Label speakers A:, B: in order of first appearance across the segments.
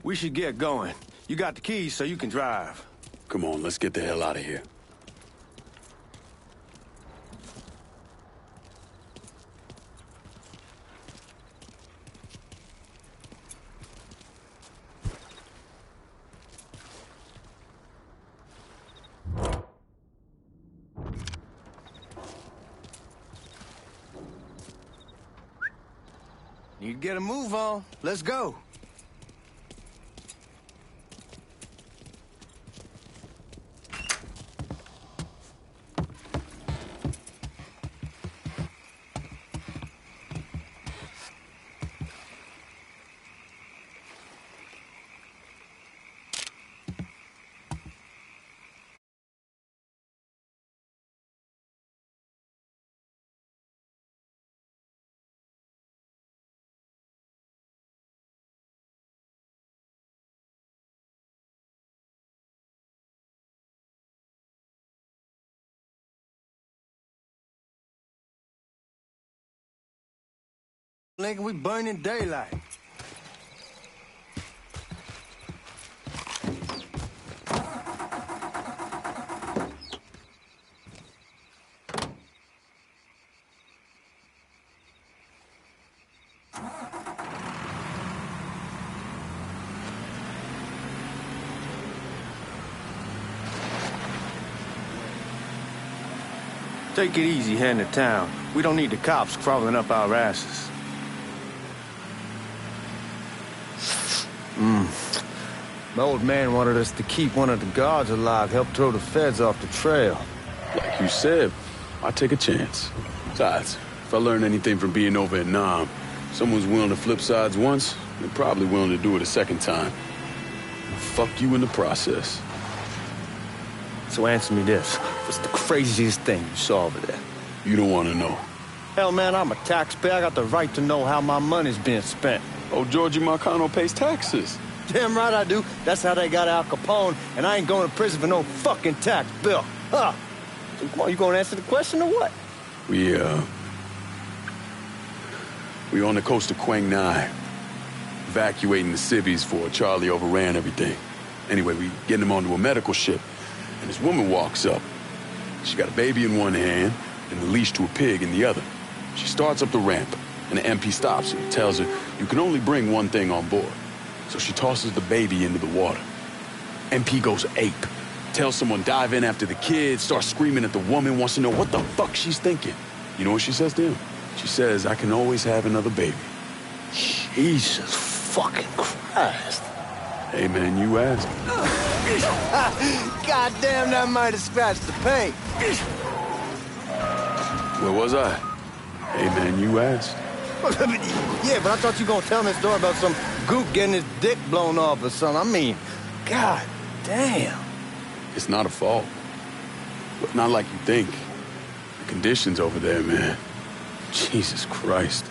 A: We should get going. You got the keys so you can drive.
B: Come on, let's get the hell out of here.
A: Need to get a move on. Let's go. Lincoln, we burning daylight. Take it easy heading to town. We don't need the cops crawling up our asses. My old man wanted us to keep one of the guards alive, help throw the feds off the trail.
B: Like you said, I take a chance. Besides, if I learn anything from being over in Nam, someone's willing to flip sides once, they're probably willing to do it a second time. Fuck you in the process.
A: So answer me this. What's the craziest thing you saw over there?
B: You don't want to know.
A: Hell, man, I'm a taxpayer. I got the right to know how my money's being spent.
B: Oh, Georgie Marcano pays taxes.
A: Damn right I do. That's how they got Al Capone, and I ain't going to prison for no fucking tax bill. Huh? So come on, you gonna answer the question or what?
B: We on the coast of Quang Nai, evacuating the civvies for Charlie overran everything. Anyway, we getting him onto a medical ship, and this woman walks up. She got a baby in one hand and a leash to a pig in the other. She starts up the ramp, and the MP stops her and tells her, you can only bring one thing on board. So she tosses the baby into the water. MP goes ape. Tells someone dive in after the kid, starts screaming at the woman, wants to know what the fuck she's thinking. You know what she says to him? She says, I can always have another baby.
A: Jesus fucking Christ.
B: Hey, man, you asked.
A: God damn, that might have scratched the paint.
B: Where was I? Hey, man, you asked.
A: Yeah, but I thought you were gonna tell me a story about some gook getting his dick blown off or something. I mean, God damn.
B: It's not a fault. But not like you think. The conditions over there, man. Jesus Christ.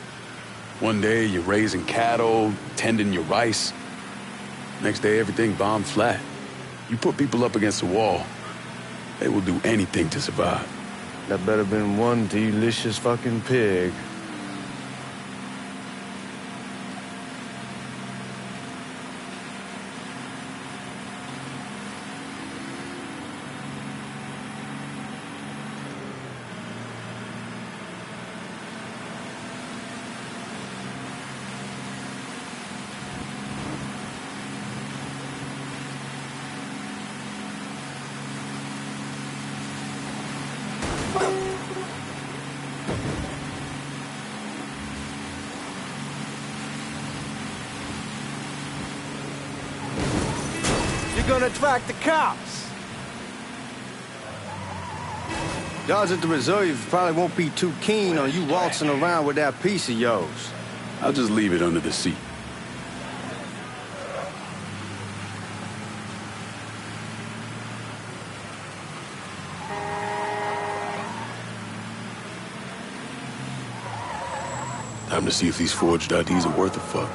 B: One day you're raising cattle, tending your rice. Next day everything bombed flat. You put people up against the wall, they will do anything to survive.
A: That better been one delicious fucking pig. You're gonna attract the cops. Guards at the reserve probably won't be too keen on you waltzing around with that piece of yours.
B: I'll just leave it under the seat. Time to see if these forged IDs are worth a fuck.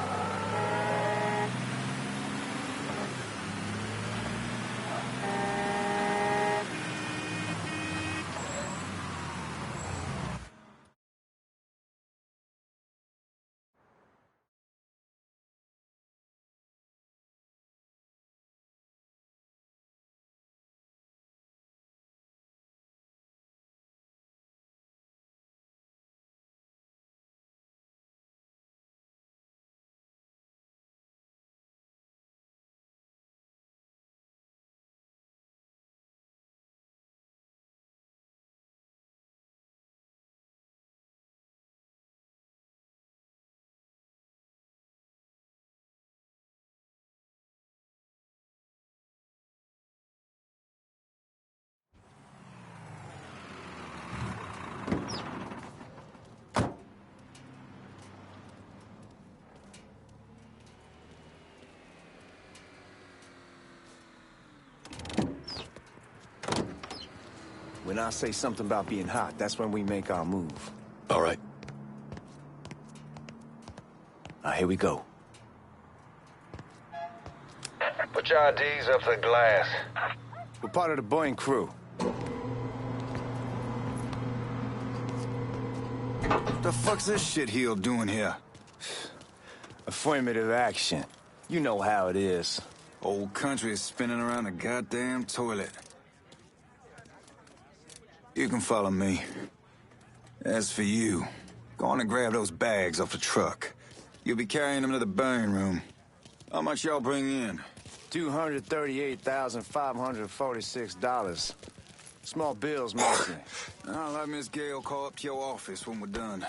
A: Then I'll say something about being hot. That's when we make our move.
B: All right.
A: Here we go.
C: Put your IDs up to the glass.
A: We're part of the Boeing crew.
D: What the fuck's this shitheel doing here?
A: Affirmative action. You know how it is.
D: Old country is spinning around the goddamn toilet. You can follow me. As for you, go on and grab those bags off the truck. You'll be carrying them to the burn room. How much y'all bring in?
A: $238,546. Small bills, mostly.
D: I'll let Miss Gale call up to your office when we're done.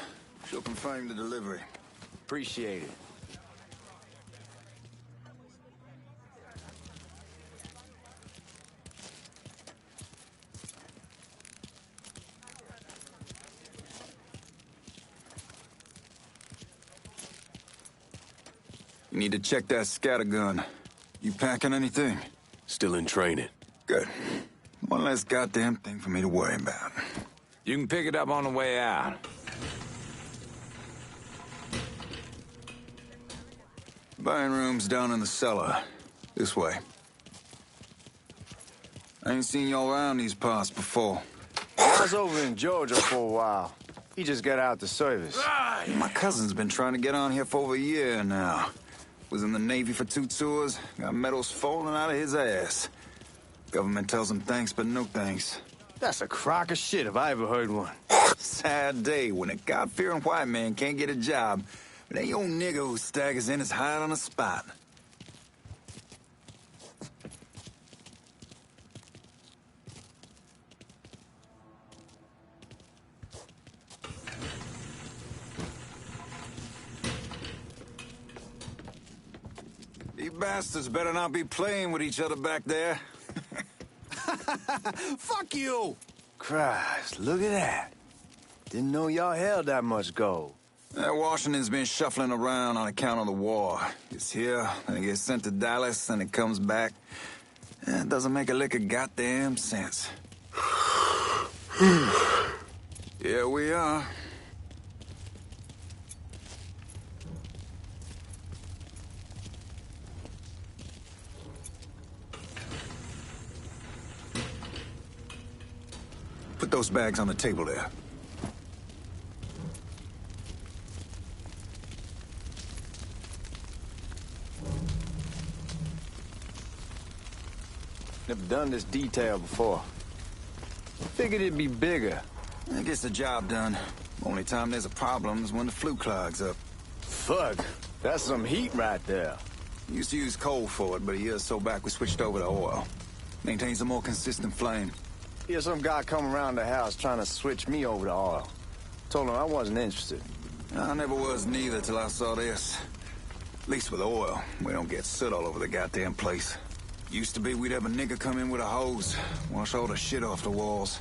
D: She'll confirm the delivery.
A: Appreciate it.
D: You need to check that scattergun. You packing anything?
B: Still in training.
D: Good. One less goddamn thing for me to worry about.
C: You can pick it up on the way out.
D: Buying room's down in the cellar. This way. I ain't seen y'all around these parts before.
A: I was over in Georgia for a while. He just got out the service.
D: My cousin's been trying to get on here for over a year now. Was in the Navy for 2 tours, got medals falling out of his ass. Government tells him thanks, but no thanks.
A: That's a crock of shit if I ever heard one.
D: Sad day when a God-fearing white man can't get a job, but any old nigga who staggers in is hired on the spot. You bastards better not be playing with each other back there.
A: Fuck you! Christ, look at that. Didn't know y'all held that much gold.
D: Washington's been shuffling around on account of the war. It's here, and it gets sent to Dallas, and it comes back. It doesn't make a lick of goddamn sense. Here we are. Put those bags on the table there.
A: Never done this detail before. Figured it'd be bigger.
D: It gets the job done. Only time there's a problem is when the flue clogs up.
A: Fuck, that's some heat right there.
D: Used to use coal for it, but a year or so back we switched over to oil. Maintains a more consistent flame.
A: Yeah, some guy come around the house trying to switch me over to oil. Told him I wasn't interested.
D: I never was neither till I saw this. At least with oil, we don't get soot all over the goddamn place. Used to be we'd have a nigga come in with a hose, wash all the shit off the walls.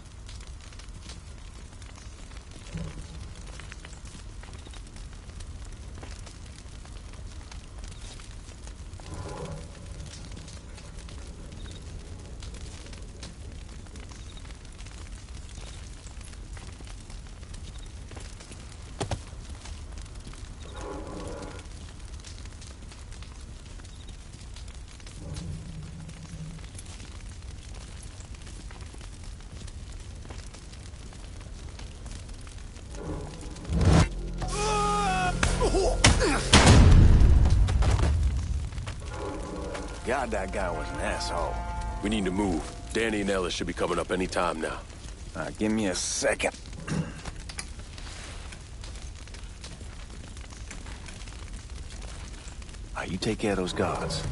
A: God, that guy was an asshole.
B: We need to move. Danny and Ellis should be coming up any time now.
A: Give me a second. You take care of those guards.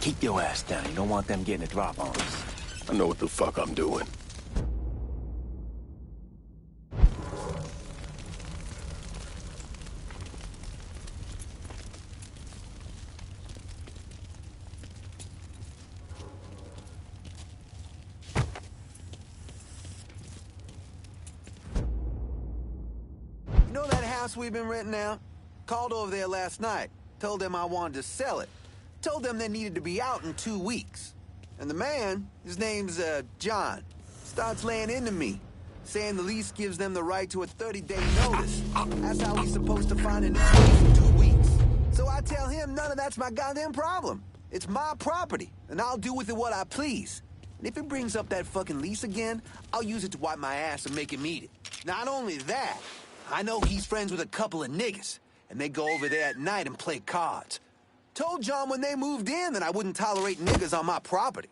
A: Keep your ass down. You don't want them getting a drop on us.
B: I know what the fuck I'm doing.
E: You know that house we've been renting out? Called over there last night. Told them I wanted to sell it. Told them they needed to be out in 2 weeks. And the man, his name's, John, starts laying into me. saying the lease gives them the right to a 30-day notice. That's how he's supposed to find a new place in 2 weeks. So I tell him none of that's my goddamn problem. It's my property, and I'll do with it what I please. And if it brings up that fucking lease again, I'll use it to wipe my ass and make him eat it. Not only that, I know he's friends with a couple of niggas, and they go over there at night and play cards. Told John when they moved in that I wouldn't tolerate niggas on my property.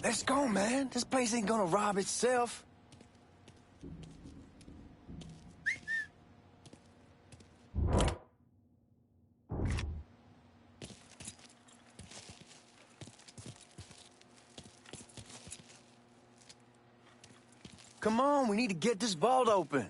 A: Let's go, man. This place ain't gonna rob itself. Come on, we need to get this vault open.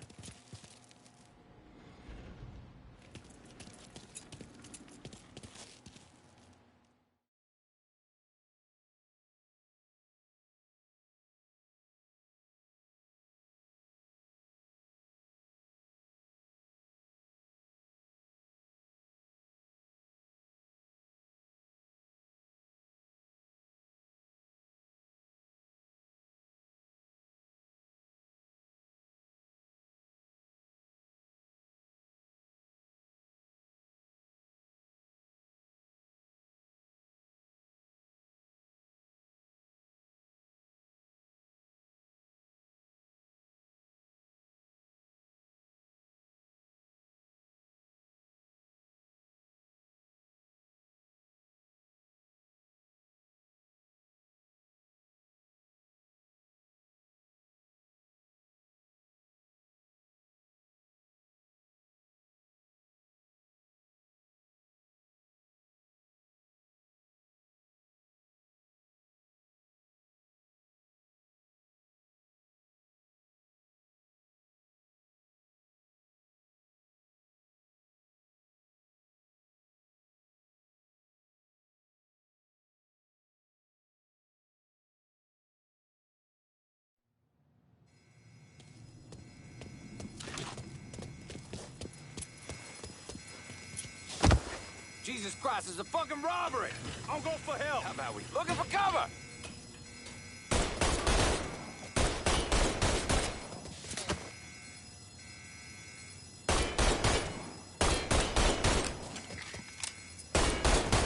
C: Jesus Christ, it's a fucking robbery!
A: I'm going for help.
C: How about we looking for cover?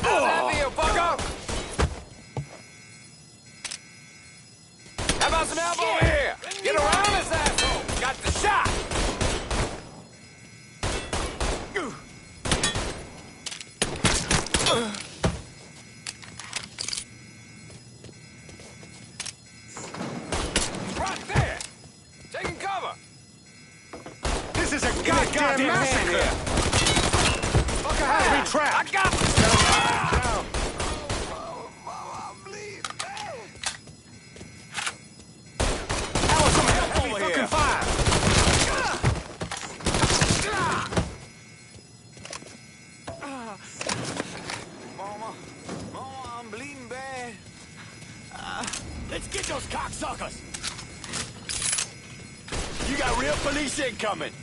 C: How's that feel, fucker? How about some help over here? Get around this asshole! Got the shot! Right there! Taking cover!
A: This is a goddamn massacre. Fucker has me trapped.
C: I got this! I'm bleeding.
A: How is some help over here? Fucking fire.
C: Mama, I'm bleeding bad.
A: Let's get those cocksuckers. You got real police incoming.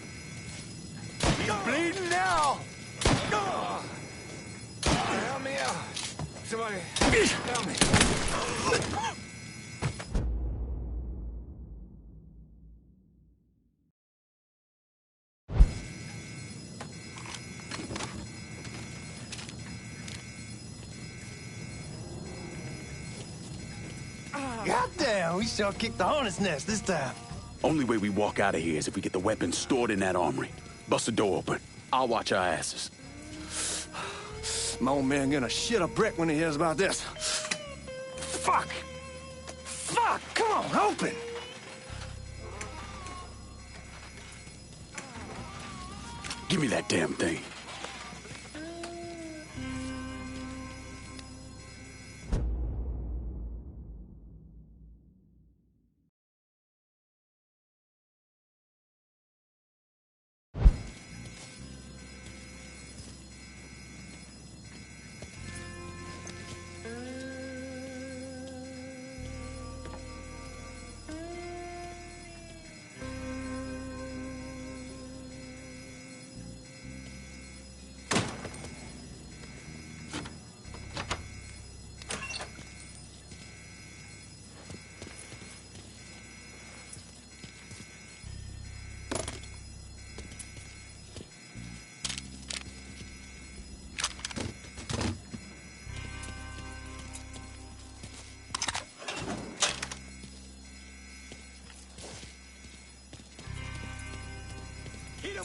A: He's bleeding now.
C: Help me out. Somebody, help me.
A: Goddamn, we sure kicked the hornet's nest this time.
B: Only way we walk out of here is if we get the weapons stored in that armory. Bust the door open. I'll watch our asses.
A: My old man gonna shit a brick when he hears about this. Fuck! Fuck! Come on, open!
B: Give me that damn thing.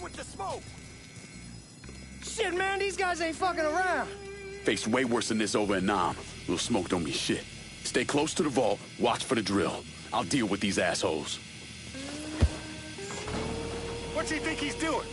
C: with the smoke!
A: Shit, man, these guys ain't fucking around.
B: Faced way worse than this over in Nam. Little smoke don't mean shit. Stay close to the vault, watch for the drill. I'll deal with these assholes.
C: What's he think he's doing?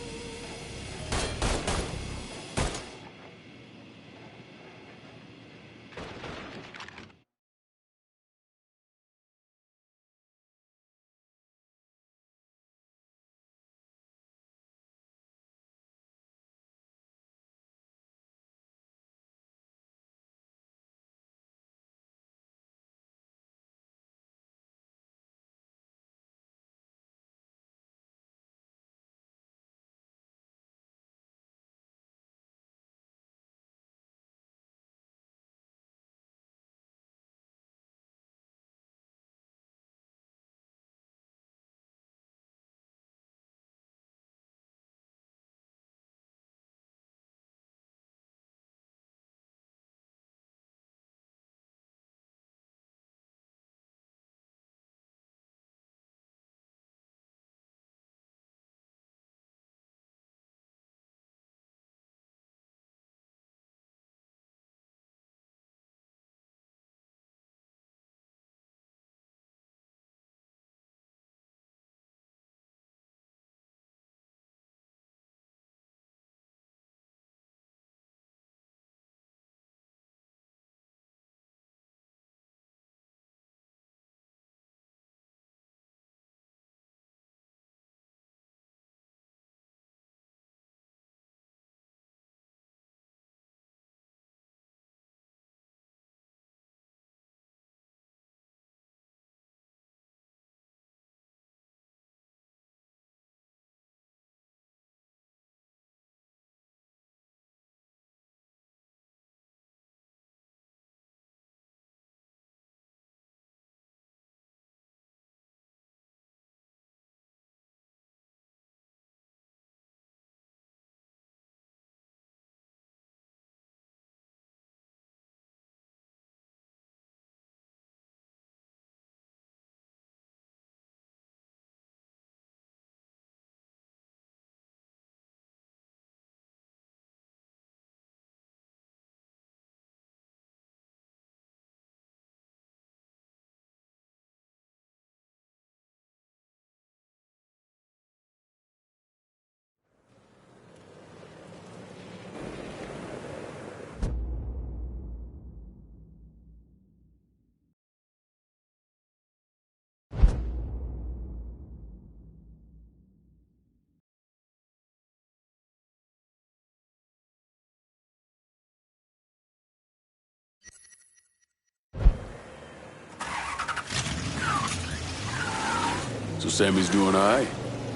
B: So Sammy's doing all right?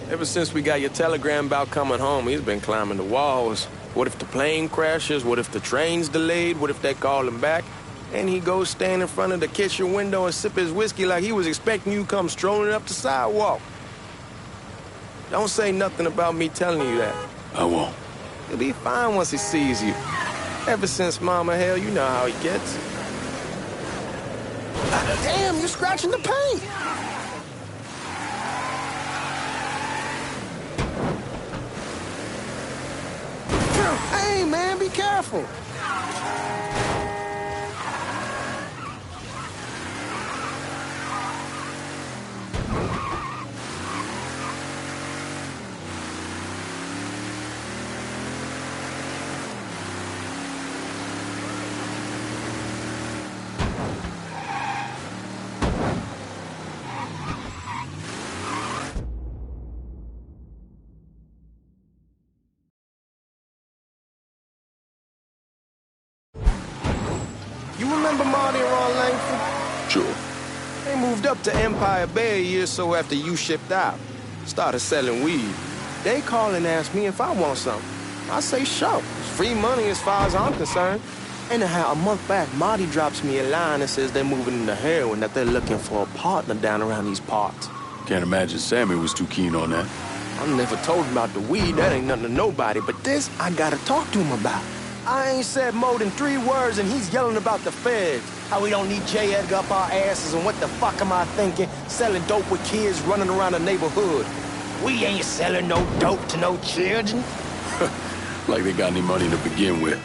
F: Ever since we got your telegram about coming home, he's been climbing the walls. What if the plane crashes? What if the train's delayed? What if they call him back? And he goes stand in front of the kitchen window and sip his whiskey like he was expecting you to come strolling up the sidewalk. Don't say nothing about me telling you that.
B: I won't.
F: He'll be fine once he sees you. Ever since Mama Hell, you know how he gets. Damn, you're scratching the paint! Hey, man, be careful. You remember Marty and Ron Langford?
B: Sure.
F: They moved up to Empire Bay a year or so after you shipped out. Started selling weed. They call and ask me if I want something. I say sure. It's free money as far as I'm concerned. Anyhow, a month back, Marty drops me a line that says they're moving into heroin, that they're looking for a partner down around these parts.
B: Can't imagine Sammy was too keen on that.
F: I never told him about the weed. That ain't nothing to nobody. But this, I gotta talk to him about. I ain't said more than 3 words, and he's yelling about the feds. How we don't need J. Edgar up our asses, and what the fuck am I thinking? Selling dope with kids running around the neighborhood. We ain't selling no dope to no children.
B: Like they got any money to begin with.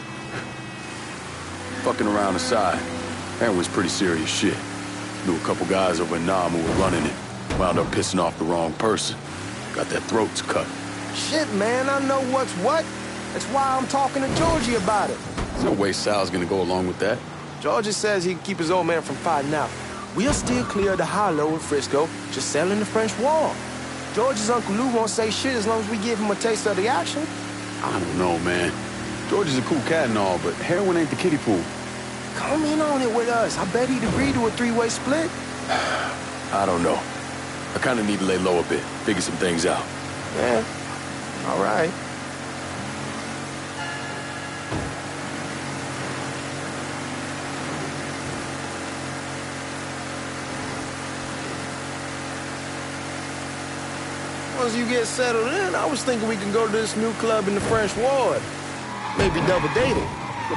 B: Fucking around aside, heroin's pretty serious shit. Knew a couple guys over in Nam who were running it. Wound up pissing off the wrong person. Got their throats cut.
F: Shit, man, I know what's what. That's why I'm talking to Georgie about it.
B: There's no way Sal's gonna go along with that.
F: Georgie says he can keep his old man from fighting out. We'll still clear the hollow in Frisco, just selling the French Wall. George's Uncle Lou won't say shit as long as we give him a taste of the action.
B: I don't know, man. George is a cool cat and all, but heroin ain't the kiddie pool.
F: Come in on it with us. I bet he'd agree to a three-way split.
B: I don't know. I kinda need to lay low a bit, figure some things out.
F: Yeah, all right. Once you get settled in, I was thinking we can go to this new club in the French Ward. Maybe double dating.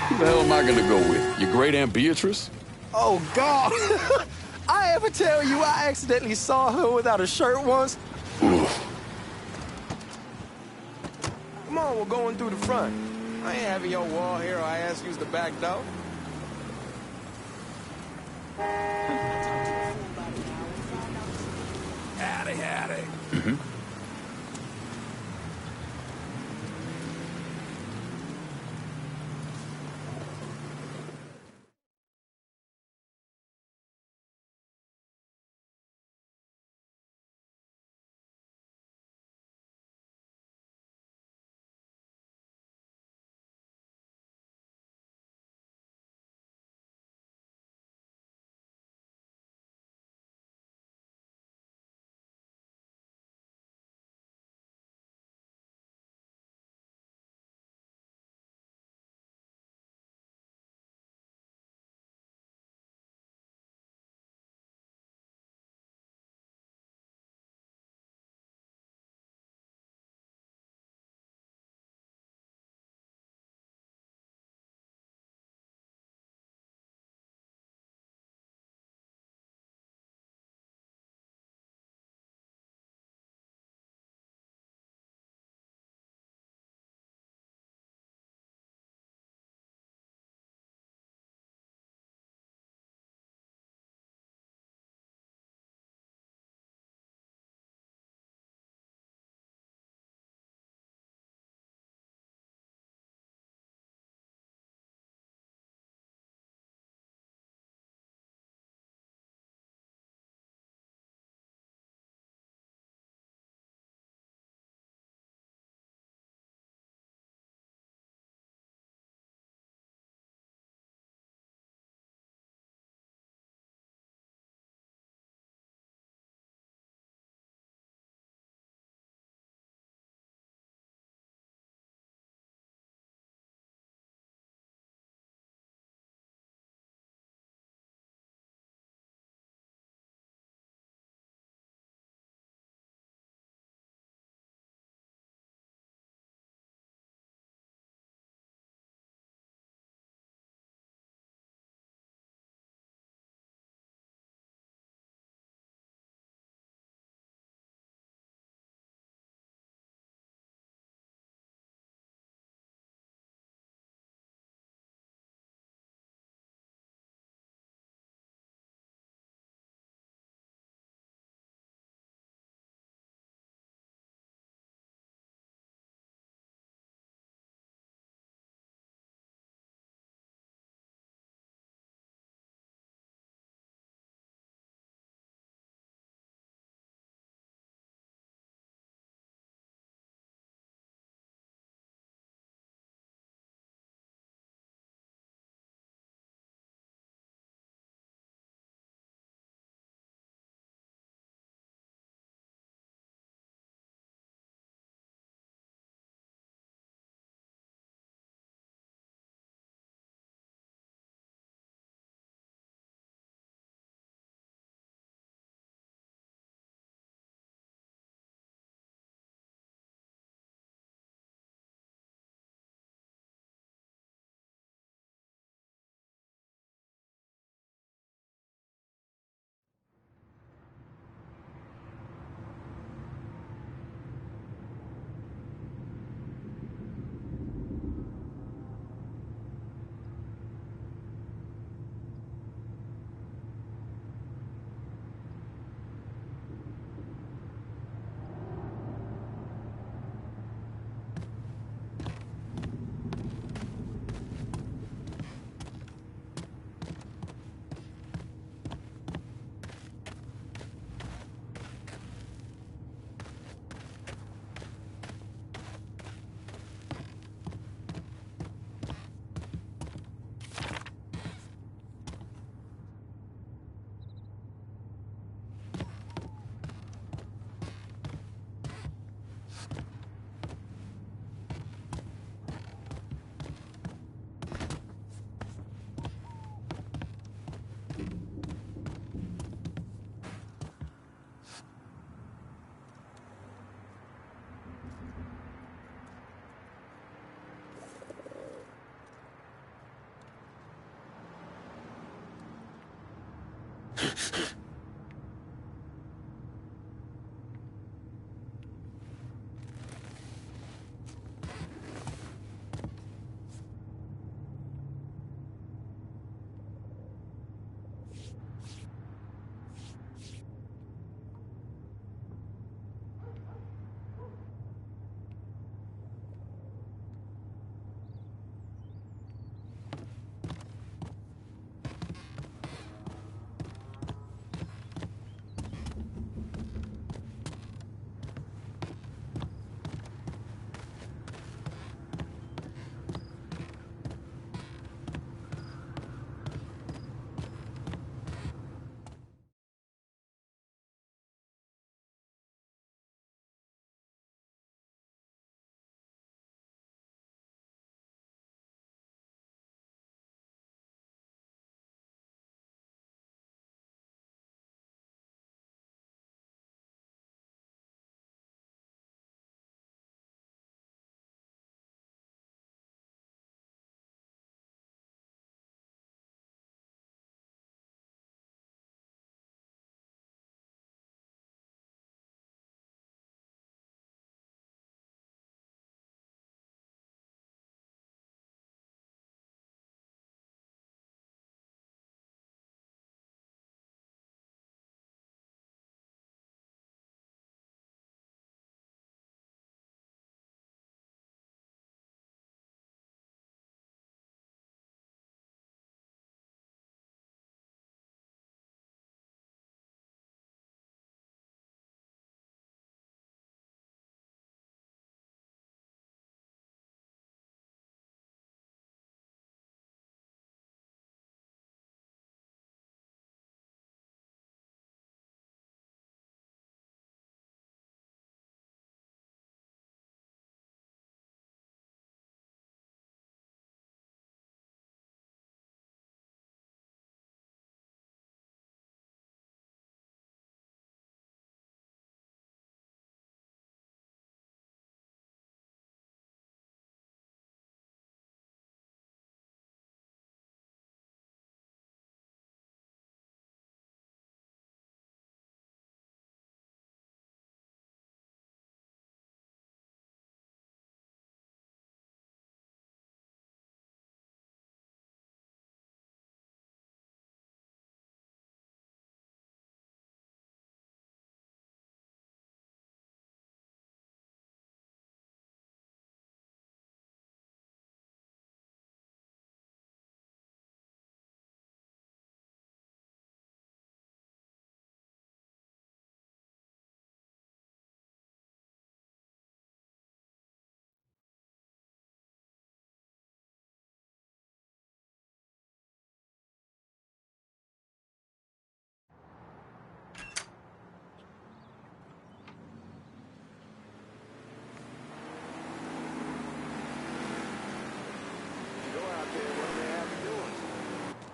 B: Who the hell am I gonna go with? Your great Aunt Beatrice?
F: Oh, God. I ever tell you I accidentally saw her without a shirt once?
B: Oof.
F: Come on, we're going through the front. I ain't having your wall here or I ask use the back door.
C: Howdy, howdy.
B: Mm-hmm.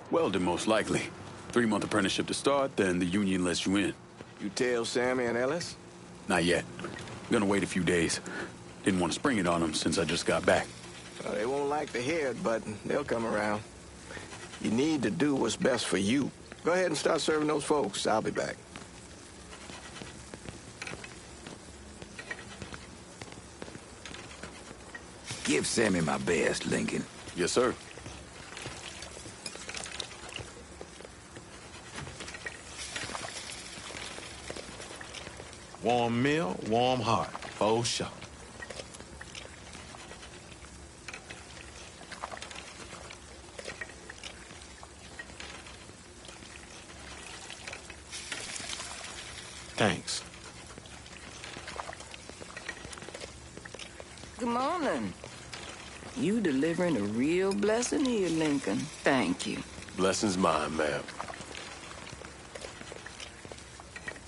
B: Welding, most likely. 3-month apprenticeship to start, then the union lets you in.
F: You tell Sammy and Ellis?
B: Not yet. I'm gonna wait a few days. Didn't want to spring it on them since I just got back.
F: Well, they won't like to hear it, but they'll come around. You need to do what's best for you. Go ahead and start serving those folks. I'll be back.
D: Give Sammy my best, Lincoln.
B: Yes, sir.
G: Warm meal, warm heart. For sure. Thanks.
H: Good morning. You delivering a real blessing here, Lincoln. Thank you.
F: Blessing's mine, ma'am.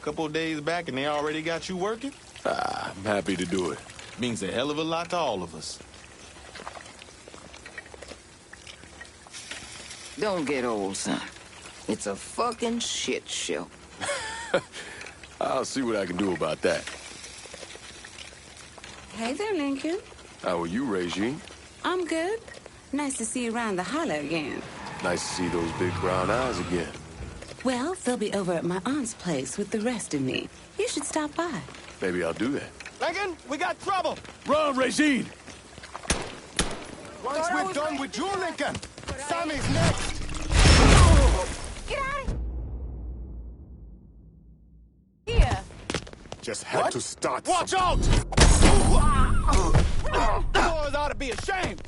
G: Couple of days back and they already got you working?
F: I'm happy to do it.
G: Means a hell of a lot to all of us.
H: Don't get old, son. It's a fucking shit show.
F: I'll see what I can do about that.
I: Hey there, Lincoln.
F: How are you, Regine?
I: I'm good. Nice to see you around the holler again.
F: Nice to see those big brown eyes again.
I: Well, they'll be over at my aunt's place with the rest of me. You should stop by.
F: Maybe I'll do that.
C: Lincoln, we got trouble.
B: Run, Regine!
C: Once we're done with you, Lincoln, Sammy's next.
I: Get out of here!
C: Just had to start. Watch out! Boys ought to be ashamed.